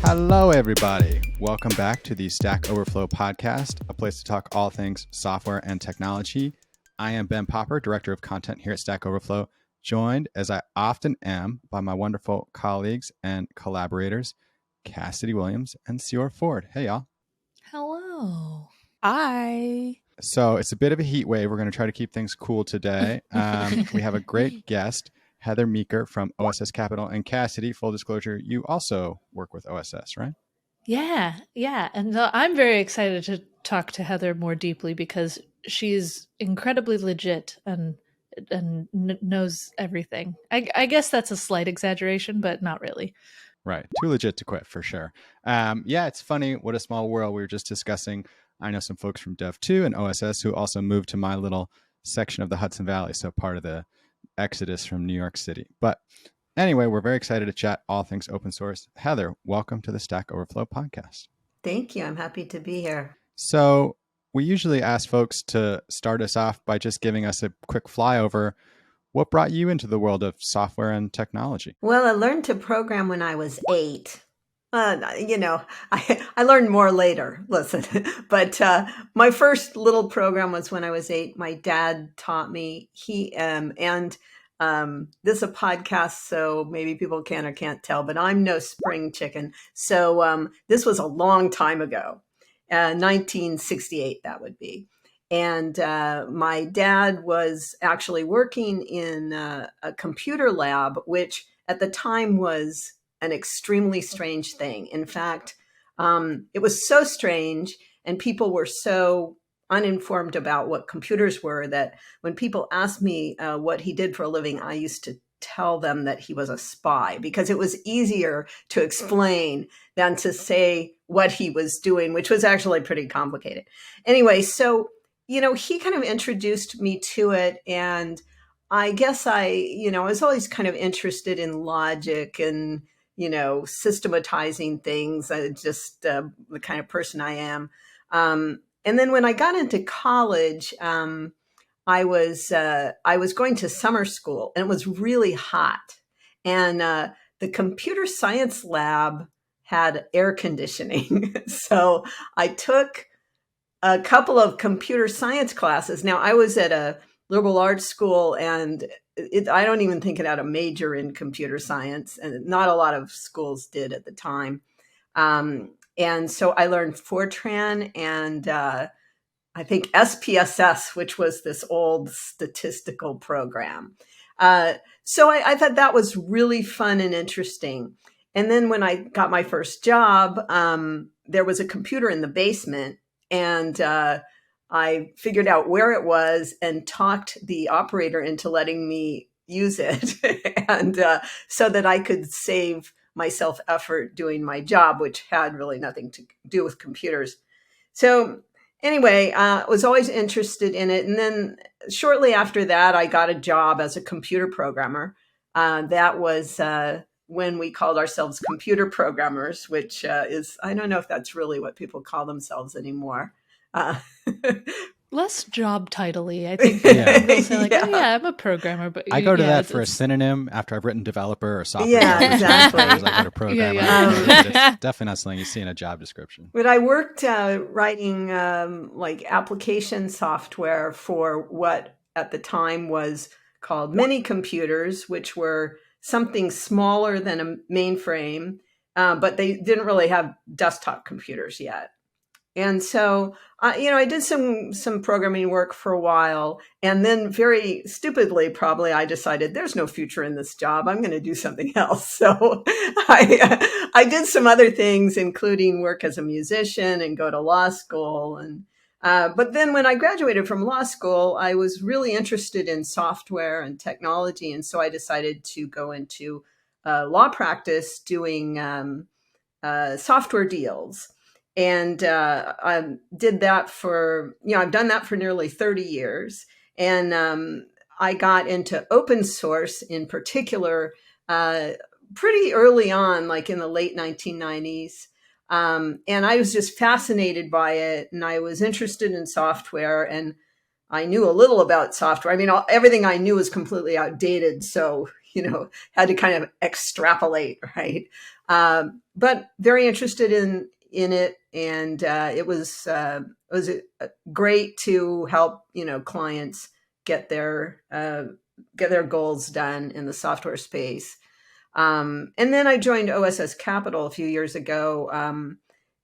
Hello, everybody. Welcome back to the Stack Overflow podcast, a place to talk all things software and technology. I am Ben Popper, Director of Content here at Stack Overflow, joined, as I often am, by my wonderful colleagues and collaborators, Cassidy Williams and Sior Ford. Hey, y'all. Hello. Hi. So it's a bit of a heat wave. We're going to try to keep things cool today. We have a great guest, Heather Meeker from OSS Capital. And Cassidy, full disclosure, you also work with OSS, right? Yeah. And I'm very excited to talk to Heather more deeply because she's incredibly legit and knows everything. I guess that's a slight exaggeration, but not really. Right. Too legit to quit, for sure. Yeah, it's funny. What a small world. We were just discussing. I know some folks from Dev2 and OSS who also moved to my little section of the Hudson Valley, so part of the exodus from New York City. But anyway, we're very excited to chat all things open source. Heather, welcome to the Stack Overflow podcast. Thank you. I'm happy to be here. So we usually ask folks to start us off by just giving us a quick flyover. What brought you into the world of software and technology? Well, I learned to program when I was 8. I learned more later, listen, but my first little program was when I was 8. My dad taught me. This is a podcast, so maybe people can or can't tell, but I'm no spring chicken. So this was a long time ago, 1968, that would be. And my dad was actually working in a computer lab, which at the time was an extremely strange thing. In fact, it was so strange and people were so uninformed about what computers were that when people asked me what he did for a living, I used to tell them that he was a spy because it was easier to explain than to say what he was doing, which was actually pretty complicated. Anyway, so he kind of introduced me to it. And I guess I was always kind of interested in logic and, systematizing things. I just the kind of person I am. And then when I got into college, I was going to summer school and it was really hot. And the computer science lab had air conditioning. So I took a couple of computer science classes. Now, I was at a liberal arts school, and I don't even think it had a major in computer science, and not a lot of schools did at the time. And so I learned Fortran and I think SPSS, which was this old statistical program. So I thought that was really fun and interesting. And then when I got my first job, there was a computer in the basement. And I figured out where it was and talked the operator into letting me use it. And so that I could save myself effort doing my job, which had really nothing to do with computers. So anyway, I was always interested in it. And then shortly after that, I got a job as a computer programmer. That was when we called ourselves computer programmers, which is, I don't know if that's really what people call themselves anymore. Less job title-y. I think they'll say like, oh yeah, I'm a programmer. But I go to that for a synonym after I've written developer or software. Yeah, exactly. I go to programmer. It's definitely not something you see in a job description. But I worked writing like application software for what at the time was called mini computers, which were something smaller than a mainframe, but they didn't really have desktop computers yet. And so, I did some programming work for a while. And then very stupidly, probably, I decided there's no future in this job. I'm going to do something else. So I did some other things, including work as a musician and go to law school. And but then when I graduated from law school, I was really interested in software and technology. And so I decided to go into law practice doing software deals. And I did that for, I've done that for nearly 30 years. And I got into open source in particular pretty early on, like in the late 1990s. And I was just fascinated by it. And I was interested in software. And I knew a little about software. I mean, everything I knew was completely outdated. So, had to kind of extrapolate, right? But very interested in it, and it was great to help clients get their goals done in the software space. And then I joined OSS Capital a few years ago.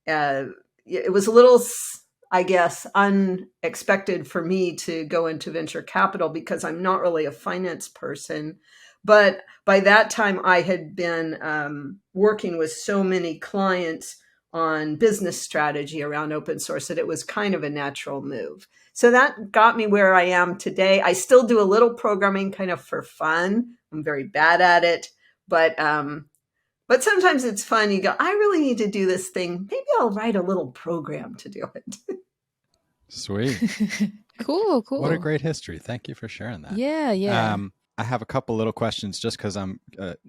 It was a little, I guess, unexpected for me to go into venture capital because I'm not really a finance person. But by that time, I had been working with so many clients on business strategy around open source that it was kind of a natural move. So that got me where I am today. I still do a little programming kind of for fun. I'm very bad at it, but sometimes it's fun. You go, I really need to do this thing. Maybe I'll write a little program to do it. Sweet. Cool. What a great history. Thank you for sharing that. Yeah. I have a couple little questions just because I'm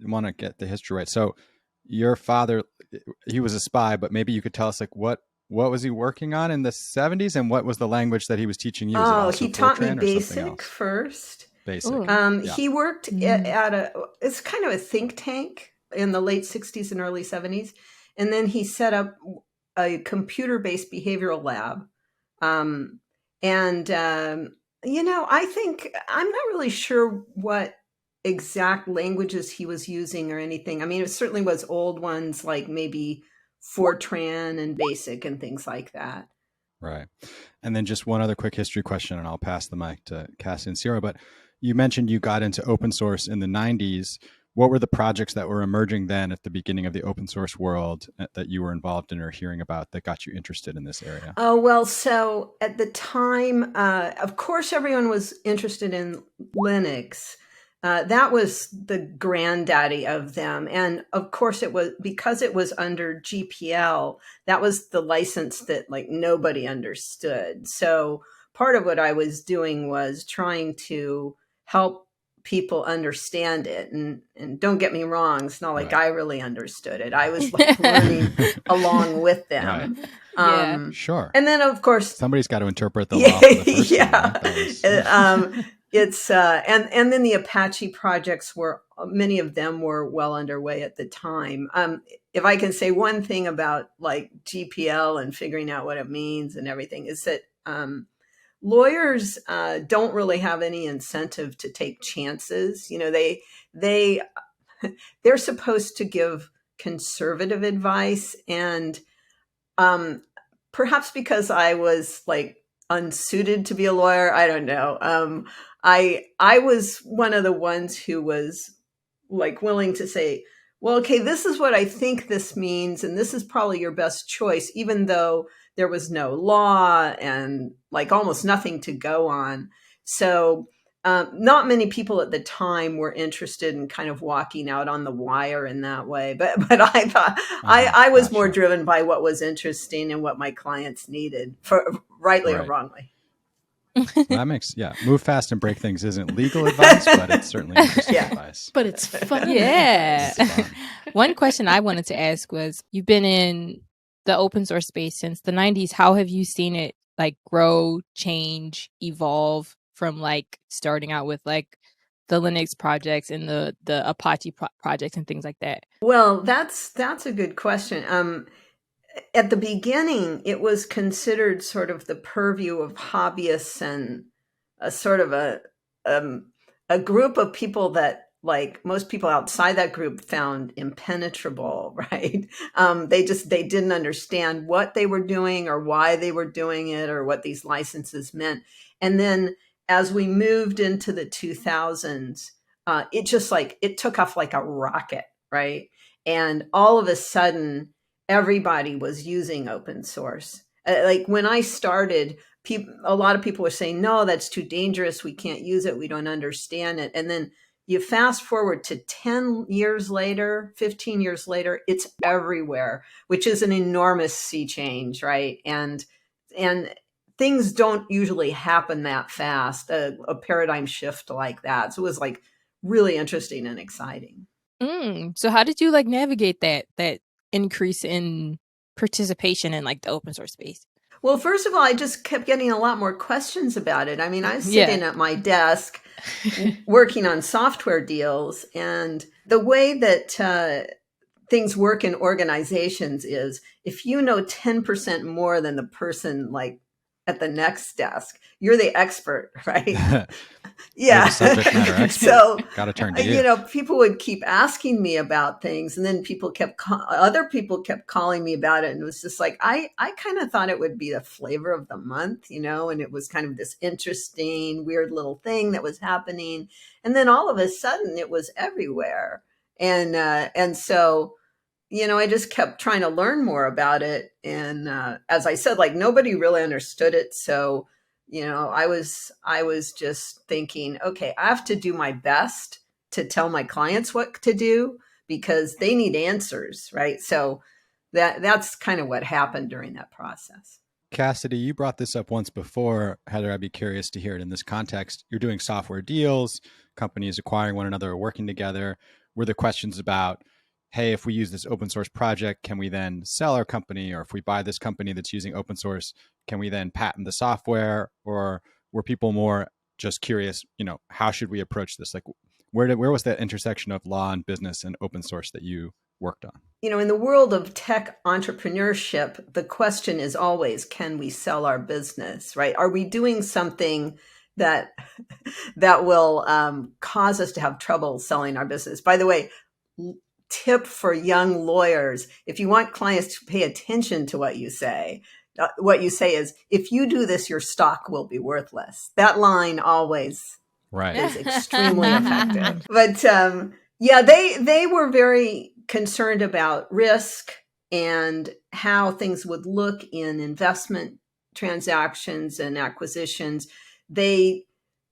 want to get the history right. So your father, he was a spy, but maybe you could tell us like what was he working on in the 70s and what was the language that he was teaching you? He taught me BASIC first. BASIC. He worked at it's kind of a think tank in the late 60s and early 70s. And then he set up a computer-based behavioral lab. I think I'm not really sure what exact languages he was using or anything. I mean, it certainly was old ones like maybe Fortran and BASIC and things like that. Right. And then just one other quick history question, and I'll pass the mic to Cassie and Sierra. But you mentioned you got into open source in the 90s. What were the projects that were emerging then at the beginning of the open source world that you were involved in or hearing about that got you interested in this area? Oh, well, so at the time, of course, everyone was interested in Linux. That was the granddaddy of them. And of course, it was because it was under GPL, that was the license that like nobody understood. So part of what I was doing was trying to help people understand it. And don't get me wrong, it's not like I really understood it. I was like learning along with them. Right. Sure. And then of course somebody's got to interpret the law for the first time, right? It's and then the Apache projects many of them were well underway at the time. If I can say one thing about like GPL and figuring out what it means and everything is that lawyers don't really have any incentive to take chances. They're supposed to give conservative advice, and perhaps because I was like unsuited to be a lawyer, I don't know. I was one of the ones who was like willing to say, well, okay, this is what I think this means, and this is probably your best choice, even though there was no law and like almost nothing to go on. So not many people at the time were interested in kind of walking out on the wire in that way. But I thought I was more driven by what was interesting and what my clients needed, for rightly or wrongly. That makes, move fast and break things isn't legal advice, but it's certainly interesting advice. But it's fun. Yeah. It's fun. One question I wanted to ask was, you've been in the open source space since the 90s. How have you seen it like grow, change, evolve from like starting out with like the Linux projects and the Apache projects and things like that? Well, that's a good question. At the beginning, it was considered sort of the purview of hobbyists and a sort of a group of people that, like most people outside that group, found impenetrable, right? They didn't understand what they were doing or why they were doing it or what these licenses meant. And then as we moved into the 2000s, it took off like a rocket, right? And all of a sudden, everybody was using open source. Like when I started, a lot of people were saying, no, that's too dangerous. We can't use it. We don't understand it. And then you fast forward to 10 years later, 15 years later, it's everywhere, which is an enormous sea change, right? And things don't usually happen that fast, a paradigm shift like that. So it was like really interesting and exciting. So how did you like navigate that increase in participation in like the open source space? Well, first of all, I just kept getting a lot more questions about it. I mean, I was sitting at my desk working on software deals, and the way that things work in organizations is if you know 10% more than the person like at the next desk, you're the expert, right? You're the subject matter expert. So, Got to turn to you. people would keep asking me about things, and then other people kept calling me about it. And it was just like, I kind of thought it would be the flavor of the month, and it was kind of this interesting, weird little thing that was happening. And then all of a sudden it was everywhere. And so, I just kept trying to learn more about it. And as I said, like nobody really understood it. So, I was just thinking, okay, I have to do my best to tell my clients what to do because they need answers, right? So that's kind of what happened during that process. Cassidy, you brought this up once before. Heather, I'd be curious to hear it in this context. You're doing software deals, companies acquiring one another, working together. Were the questions about, hey, if we use this open source project, can we then sell our company? Or if we buy this company that's using open source, can we then patent the software? Or were people more just curious, how should we approach this? Like, where was that intersection of law and business and open source that you worked on? In the world of tech entrepreneurship, the question is always, can we sell our business, right? Are we doing something that will cause us to have trouble selling our business? By the way, tip for young lawyers, if you want clients to pay attention to what you say is, if you do this, your stock will be worthless. That line always is extremely effective. But they were very concerned about risk and how things would look in investment transactions and acquisitions. They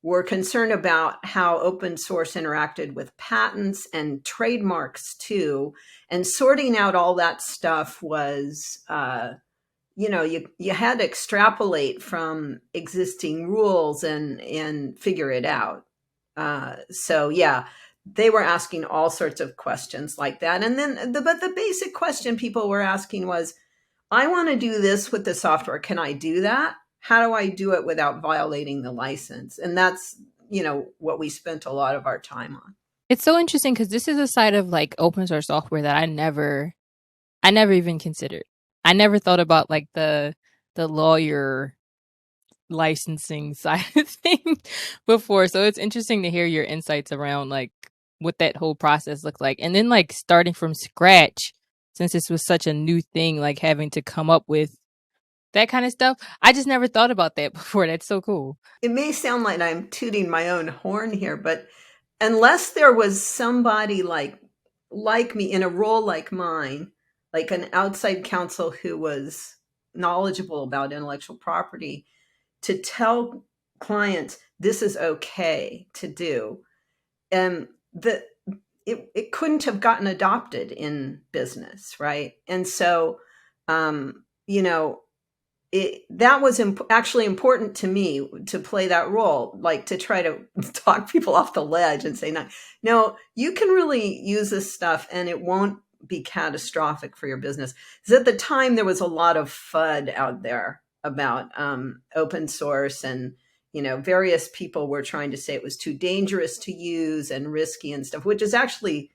were concerned about how open source interacted with patents and trademarks too. And sorting out all that stuff was, you had to extrapolate from existing rules and figure it out. They were asking all sorts of questions like that. And then, but the basic question people were asking was, I want to do this with the software. Can I do that? How do I do it without violating the license? And that's, what we spent a lot of our time on. It's so interesting because this is a side of like open source software that I never even considered. I never thought about like the lawyer licensing side of things before. So it's interesting to hear your insights around like what that whole process looked like. And then like starting from scratch, since this was such a new thing, like having to come up with that kind of stuff. I just never thought about that before. That's so cool. It may sound like I'm tooting my own horn here, but unless there was somebody like me in a role like mine, like an outside counsel who was knowledgeable about intellectual property, to tell clients this is okay to do, and it couldn't have gotten adopted in business, right? And so, that was actually important to me to play that role, like to try to talk people off the ledge and say, no, you can really use this stuff and it won't be catastrophic for your business. Because at the time, there was a lot of FUD out there about open source, and various people were trying to say it was too dangerous to use and risky and stuff, which is actually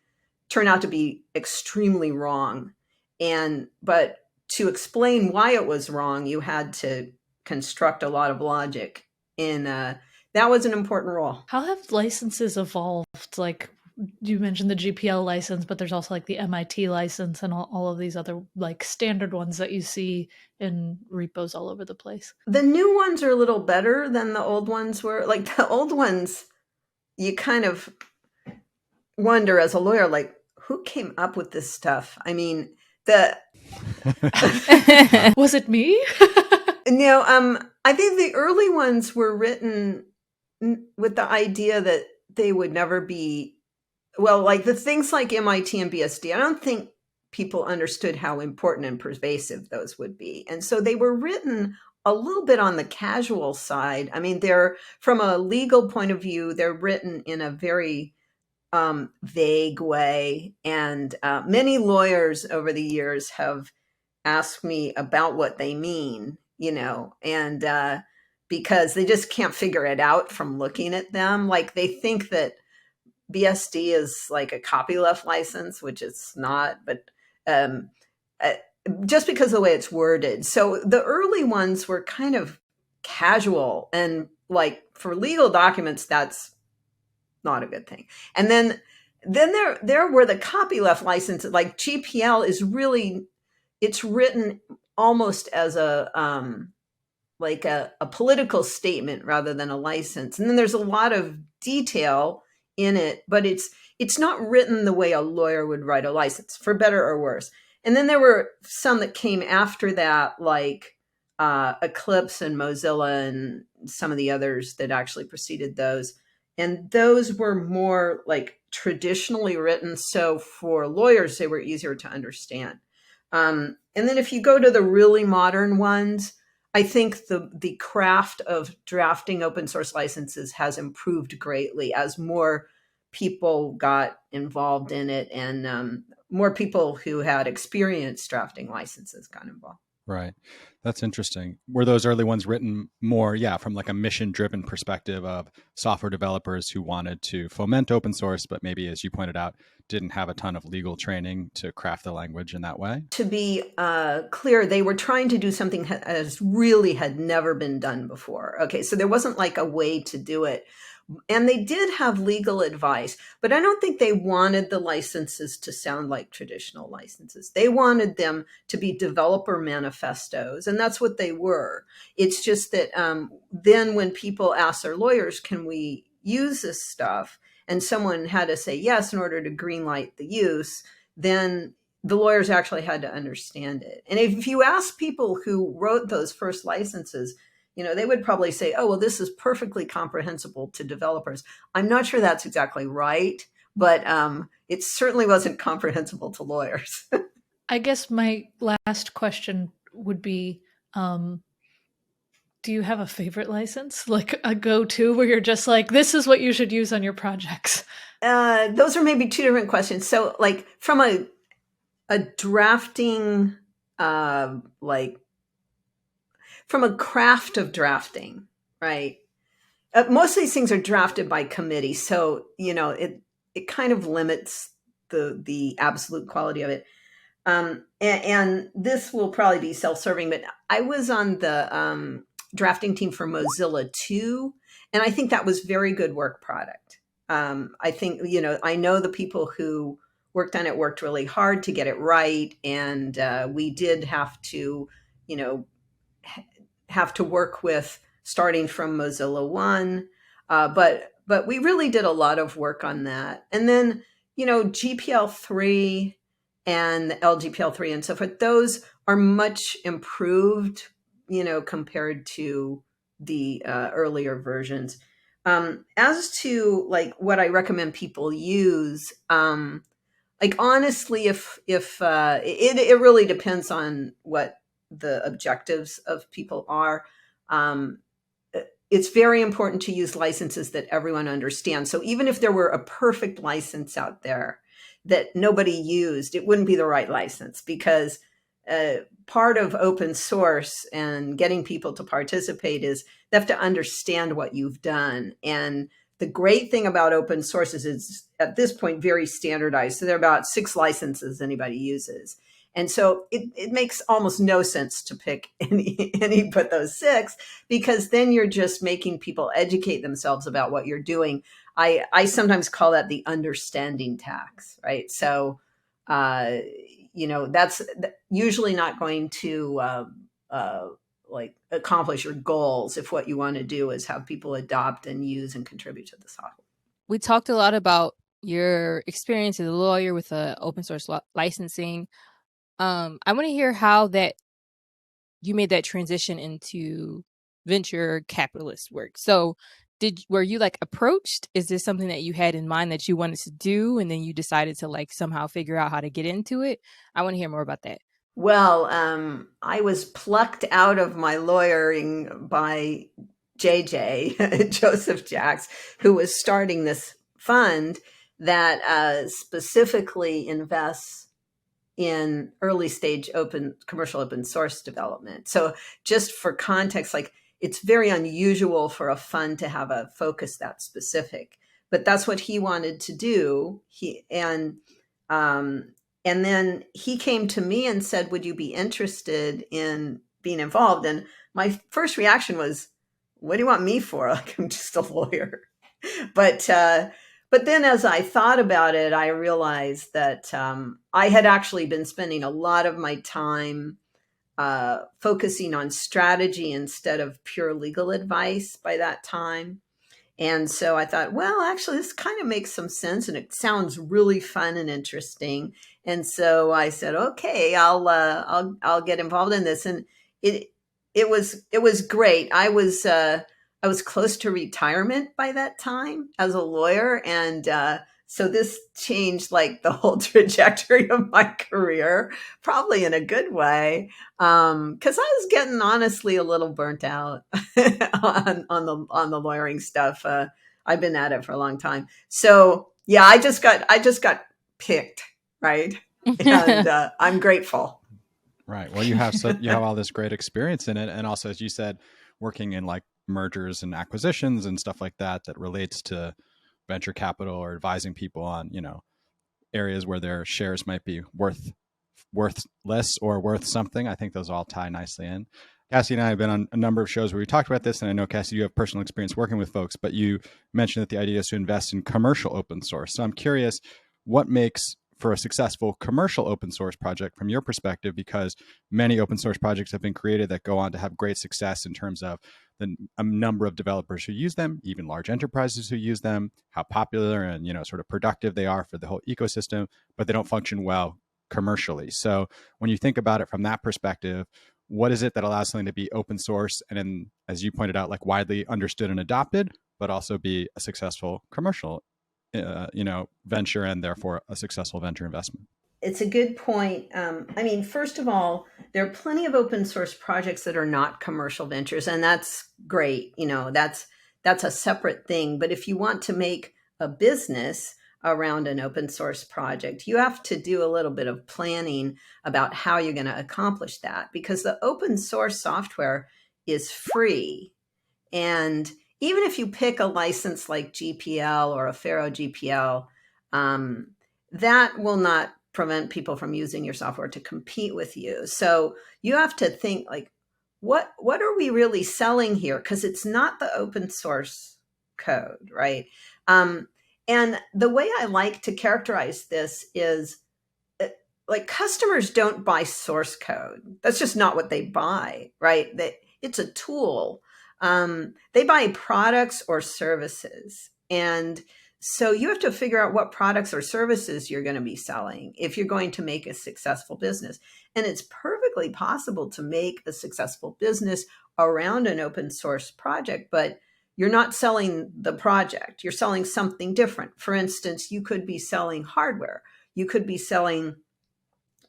turned out to be extremely wrong. But to explain why it was wrong, you had to construct a lot of logic, and that was an important role. How have licenses evolved? Like, you mentioned the GPL license, but there's also like the MIT license and all of these other like standard ones that you see in repos all over the place. The new ones are a little better than the old ones were. Like the old ones, you kind of wonder as a lawyer, like, who came up with this stuff? I mean, was it me? No, I think the early ones were written with the idea that they would never be, well, like the things like MIT and BSD, I don't think people understood how important and pervasive those would be. And so they were written a little bit on the casual side. I mean, they're, from a legal point of view, they're written in a very vague way. And many lawyers over the years have asked me about what they mean. and because they just can't figure it out from looking at them. Like they think that BSD is like a copyleft license, which it's not, but um, uh, just because of the way it's worded. So the early ones were kind of casual, and like for legal documents, that's not a good thing. And then there were the copyleft licenses. Like GPL is really, it's written almost as a like a political statement rather than a license. And then there's a lot of detail in it, but it's not written the way a lawyer would write a license, for better or worse. And then there were some that came after that, like Eclipse and Mozilla and some of the others that actually preceded those. And those were more like traditionally written. So for lawyers, they were easier to understand. And then if you go to the really modern ones, I think the craft of drafting open source licenses has improved greatly as more people got involved in it, and more people who had experience drafting licenses got involved. Right. That's interesting. Were those early ones written more, from like a mission-driven perspective of software developers who wanted to foment open source, but maybe, as you pointed out, didn't have a ton of legal training to craft the language in that way? To be clear, they were trying to do something that really had never been done before. Okay, so there wasn't like a way to do it. And they did have legal advice, but I don't think they wanted the licenses to sound like traditional licenses. They wanted them to be developer manifestos, and that's what they were. It's just that then when people ask their lawyers, can we use this stuff? And someone had to say yes in order to greenlight the use, then the lawyers actually had to understand it. And if you ask people who wrote those first licenses, they would probably say, oh, well, this is perfectly comprehensible to developers. I'm not sure that's exactly right, but it certainly wasn't comprehensible to lawyers. I guess my last question would be, do you have a favorite license? Like a go-to where you're just like, this is what you should use on your projects? Those are maybe two different questions. So like from a drafting, from a craft of drafting, right? Most of these things are drafted by committee, so it kind of limits the absolute quality of it. And this will probably be self-serving, but I was on the drafting team for Mozilla 2, and I think that was very good work product. I think I know the people who worked on it worked really hard to get it right, and we did have to work with starting from Mozilla 1. But we really did a lot of work on that. And then, GPL3 and LGPL3 and so forth, those are much improved, compared to the earlier versions. As to like what I recommend people use, like honestly, if it really depends on what the objectives of people are. It's very important to use licenses that everyone understands. So even if there were a perfect license out there that nobody used, it wouldn't be the right license, because part of open source and getting people to participate is they have to understand what you've done. And the great thing about open source is it's at this point very standardized. So there are about 6 licenses anybody uses. And so it makes almost no sense to pick any but those 6, because then you're just making people educate themselves about what you're doing. I sometimes call that the understanding tax, right? So, that's usually not going to like accomplish your goals if what you want to do is have people adopt and use and contribute to the software. We talked a lot about your experience as a lawyer with open source licensing. I want to hear how that you made that transition into venture capitalist work. So were you like approached? Is this something that you had in mind that you wanted to do, and then you decided to like somehow figure out how to get into it? I want to hear more about that. Well, I was plucked out of my lawyering by JJ, Joseph Jacks, who was starting this fund that specifically invests in early stage commercial open source development. So just for context, like it's very unusual for a fund to have a focus that specific, but that's what he wanted to do. And then he came to me and said, would you be interested in being involved? And my first reaction was, what do you want me for? Like, I'm just a lawyer. But then as I thought about it, I realized that I had actually been spending a lot of my time focusing on strategy instead of pure legal advice by that time. And so I thought, well, actually, this kind of makes some sense, and it sounds really fun and interesting. And so I said, okay, I'll get involved in this. And it was great. I was close to retirement by that time as a lawyer, and so this changed like the whole trajectory of my career, probably in a good way, because I was getting honestly a little burnt out on the lawyering stuff. I've been at it for a long time, so yeah, I just got picked, right, and I'm grateful. Right. Well, you have all this great experience in it, and also, as you said, working in like mergers and acquisitions and stuff like that relates to venture capital or advising people on, areas where their shares might be worth less or worth something. I think those all tie nicely in. Cassie and I have been on a number of shows where we talked about this, and I know, Cassie, you have personal experience working with folks, but you mentioned that the idea is to invest in commercial open source. So I'm curious, what makes for a successful commercial open source project from your perspective, because many open source projects have been created that go on to have great success in terms of a number of developers who use them, even large enterprises who use them, how popular and sort of productive they are for the whole ecosystem, but they don't function well commercially. So when you think about it from that perspective, what is it that allows something to be open source and then, as you pointed out, like widely understood and adopted, but also be a successful commercial venture and therefore a successful venture investment? It's a good point. I mean, first of all, there are plenty of open source projects that are not commercial ventures, and that's great. That's a separate thing. But if you want to make a business around an open source project, you have to do a little bit of planning about how you're going to accomplish that, because the open source software is free. And even if you pick a license like GPL or a Faro GPL, that will not prevent people from using your software to compete with you. So you have to think like, what are we really selling here? Because it's not the open source code, right? And the way I like to characterize this is like customers don't buy source code. That's just not what they buy, right? It's a tool. They buy products or services. And so you have to figure out what products or services you're going to be selling if you're going to make a successful business. And it's perfectly possible to make a successful business around an open source project, but you're not selling the project. You're selling something different. For instance, you could be selling hardware. You could be selling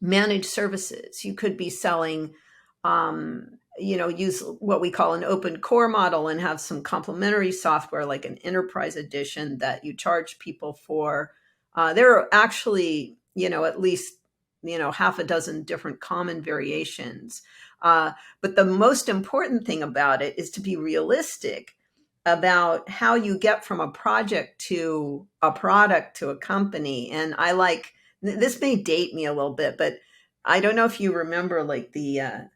managed services. You could be selling use what we call an open core model and have some complementary software like an enterprise edition that you charge people for. There are actually, at least, half a dozen different common variations. But the most important thing about it is to be realistic about how you get from a project to a product to a company. And this may date me a little bit, but I don't know if you remember like the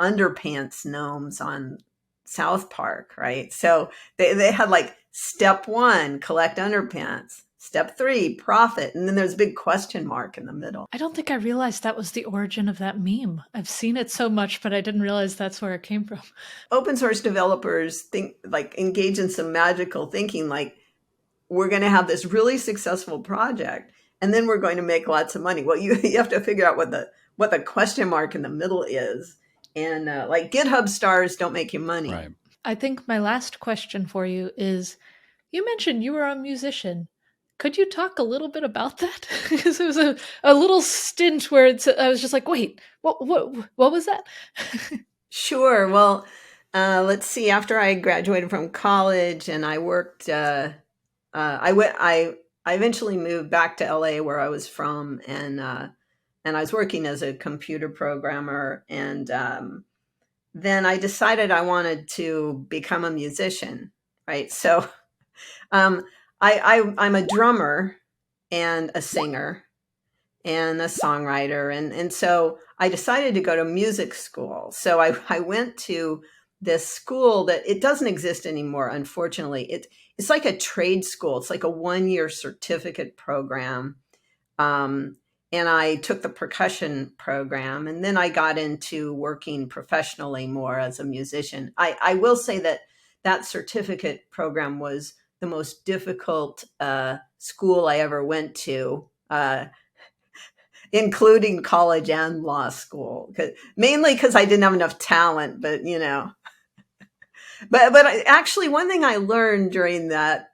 underpants gnomes on South Park, right? So they had like step 1, collect underpants. Step 3, profit. And then there's a big question mark in the middle. I don't think I realized that was the origin of that meme. I've seen it so much, but I didn't realize that's where it came from. Open source developers engage in some magical thinking, like we're going to have this really successful project and then we're going to make lots of money. Well, you have to figure out what the question mark in the middle is. And like GitHub stars don't make you money. Right. I think my last question for you is, you mentioned you were a musician. Could you talk a little bit about that? Because it was a little stint where I was just like, wait, what was that? Sure. Well, let's see. After I graduated from college and I worked, I eventually moved back to LA where I was from, and and I was working as a computer programmer. And then I decided I wanted to become a musician, right? So I'm a drummer and a singer and a songwriter. And so I decided to go to music school. So I went to this school that it doesn't exist anymore, unfortunately. It's like a trade school. It's like a 1-year certificate program. Um, and I took the percussion program, and then I got into working professionally more as a musician. I will say that that certificate program was the most difficult school I ever went to, including college and law school, mainly because I didn't have enough talent. But actually, one thing I learned during that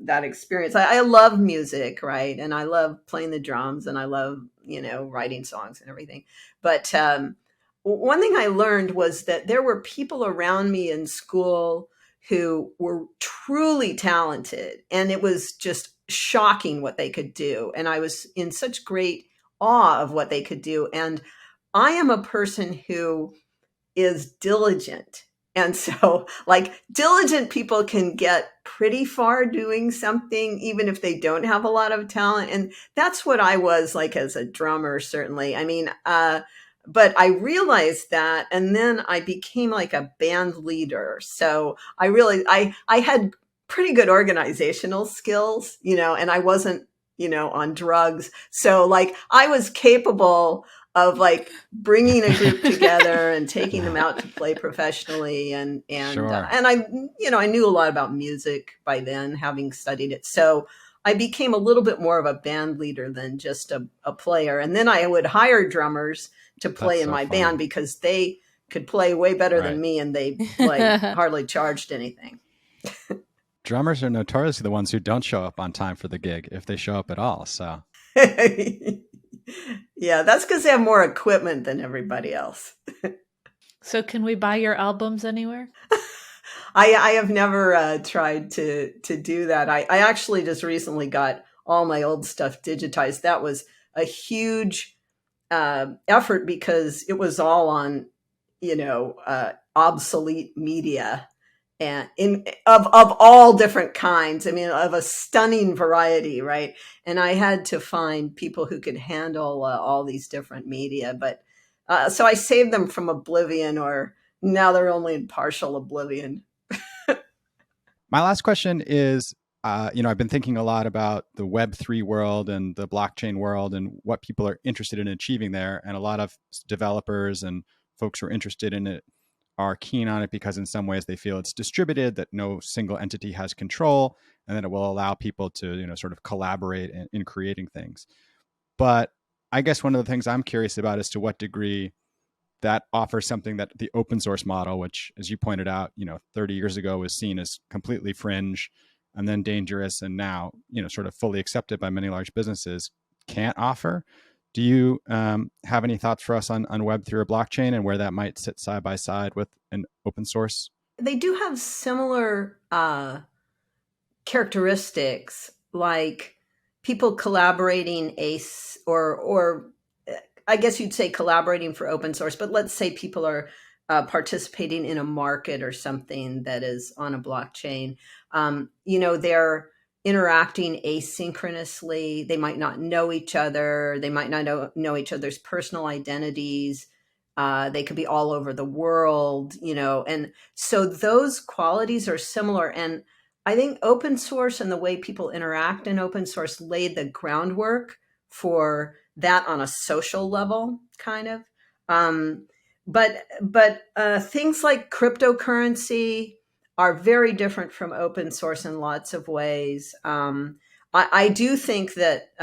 experience, I love music, right? And I love playing the drums, and I love writing songs and everything. But one thing I learned was that there were people around me in school who were truly talented, and it was just shocking what they could do. And I was in such great awe of what they could do. And I am a person who is diligent. And so, like, diligent people can get pretty far doing something, even if they don't have a lot of talent. And that's what I was like as a drummer, certainly. I mean, but I realized that, and then I became like a band leader. So I had pretty good organizational skills, and I wasn't, on drugs. So, like, I was capable of like bringing a group together and taking them out to play professionally, and Sure. and I knew a lot about music by then, having studied it. So I became a little bit more of a band leader than just a player. And then I would hire drummers to play That's in so my funny. band because they could play way better Right. than me, and they like hardly charged anything. Drummers are notoriously the ones who don't show up on time for the gig, if they show up at all. So Yeah, that's because they have more equipment than everybody else. So can we buy your albums anywhere? I have never tried to do that. I actually just recently got all my old stuff digitized. That was a huge effort because it was all on, obsolete media, and of all different kinds. I mean, of a stunning variety, right? And I had to find people who could handle all these different media. But so I saved them from oblivion, or now they're only in partial oblivion. my last question is, I've been thinking a lot about the Web3 world and the blockchain world and what people are interested in achieving there. And a lot of developers and folks who are interested in it are keen on it because in some ways they feel it's distributed, that no single entity has control, and that it will allow people to, sort of collaborate in creating things. But I guess one of the things I'm curious about is to what degree that offers something that the open source model, which, as you pointed out, 30 years ago was seen as completely fringe and then dangerous, and now, sort of fully accepted by many large businesses, can't offer. Do you have any thoughts for us on Web3 or blockchain and where that might sit side by side with an open source? They do have similar characteristics, like people collaborating or I guess you'd say collaborating for open source, but let's say people are participating in a market or something that is on a blockchain. They're interacting asynchronously. They might not know each other. They might not know each other's personal identities. They could be all over the world, and so those qualities are similar. And I think open source and the way people interact in open source laid the groundwork for that on a social level, kind of. But things like cryptocurrency are very different from open source in lots of ways. I do think that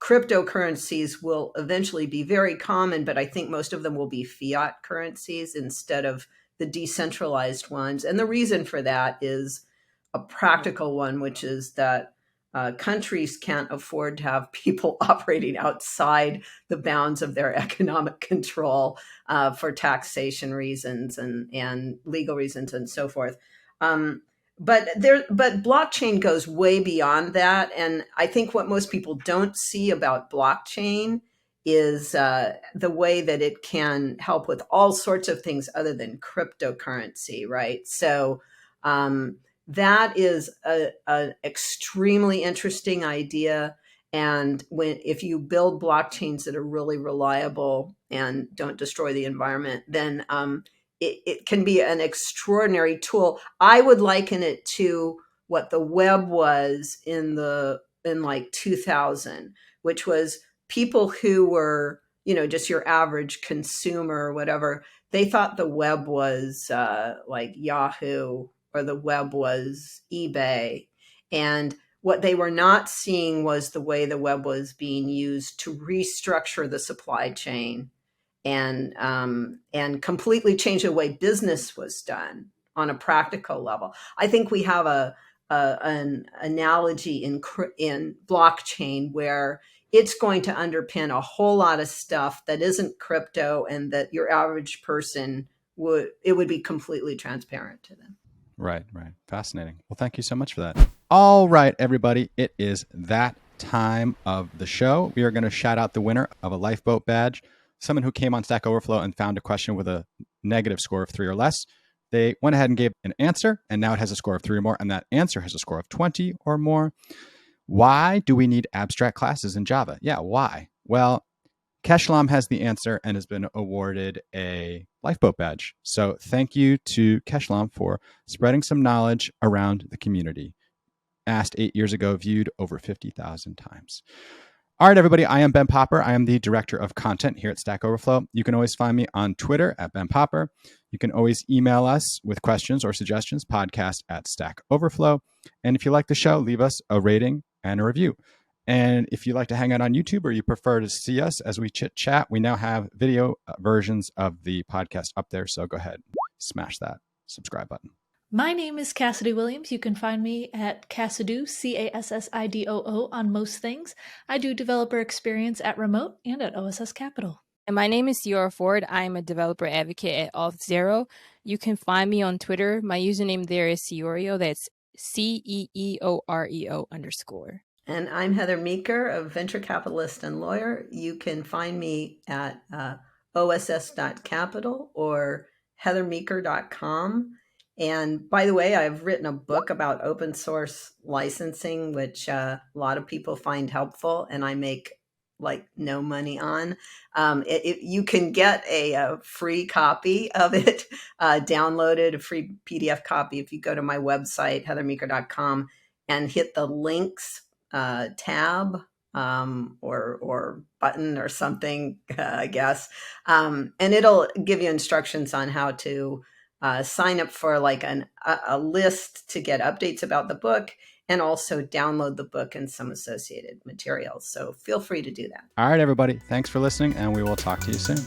cryptocurrencies will eventually be very common, but I think most of them will be fiat currencies instead of the decentralized ones. And the reason for that is a practical one, which is that countries can't afford to have people operating outside the bounds of their economic control for taxation reasons and legal reasons and so forth. but blockchain goes way beyond that. And I think what most people don't see about blockchain is the way that it can help with all sorts of things other than cryptocurrency, right? So that is an extremely interesting idea. And if you build blockchains that are really reliable and don't destroy the environment, then it can be an extraordinary tool. I would liken it to what the web was in like 2000, which was people who were, just your average consumer or whatever. They thought the web was like Yahoo, or the web was eBay. And what they were not seeing was the way the web was being used to restructure the supply chain and completely change the way business was done on a practical level. I think we have an analogy in blockchain where it's going to underpin a whole lot of stuff that isn't crypto, and that your average person would be completely transparent to them. Right. Fascinating. Well, thank you so much for that. All right, everybody. It is that time of the show. We are going to shout out the winner of a lifeboat badge, someone who came on Stack Overflow and found a question with a negative score of 3 or less. They went ahead and gave an answer, and now it has a score of 3 or more, and that answer has a score of 20 or more. Why do we need abstract classes in Java? Yeah, why? Well, Keshlam has the answer and has been awarded a lifeboat badge. So thank you to Keshlam for spreading some knowledge around the community. Asked 8 years ago, viewed over 50,000 times. All right, everybody. I am Ben Popper. I am the Director of Content here at Stack Overflow. You can always find me on Twitter at Ben Popper. You can always email us with questions or suggestions, podcast@Stack Overflow. And if you like the show, leave us a rating and a review. And if you like to hang out on YouTube, or you prefer to see us as we chit chat, we now have video versions of the podcast up there. So go ahead, smash that subscribe button. My name is Cassidy Williams. You can find me at Cassidoo, Cassidoo, on most things. I do developer experience at Remote and at OSS Capital. And my name is Ciara Ford. I am a developer advocate at Auth0. You can find me on Twitter. My username there is Ciorio. That's CEEOREO_. And I'm Heather Meeker, a venture capitalist and lawyer. You can find me at OSS.capital or heathermeeker.com. And by the way, I've written a book about open source licensing, which a lot of people find helpful, and I make like no money on. You can get a free copy of it, downloaded, a free PDF copy if you go to my website, heathermeeker.com, and hit the links tab or button or something, I guess. And it'll give you instructions on how to sign up for like a list to get updates about the book, and also download the book and some associated materials. So feel free to do that. All right, everybody. Thanks for listening, and we will talk to you soon.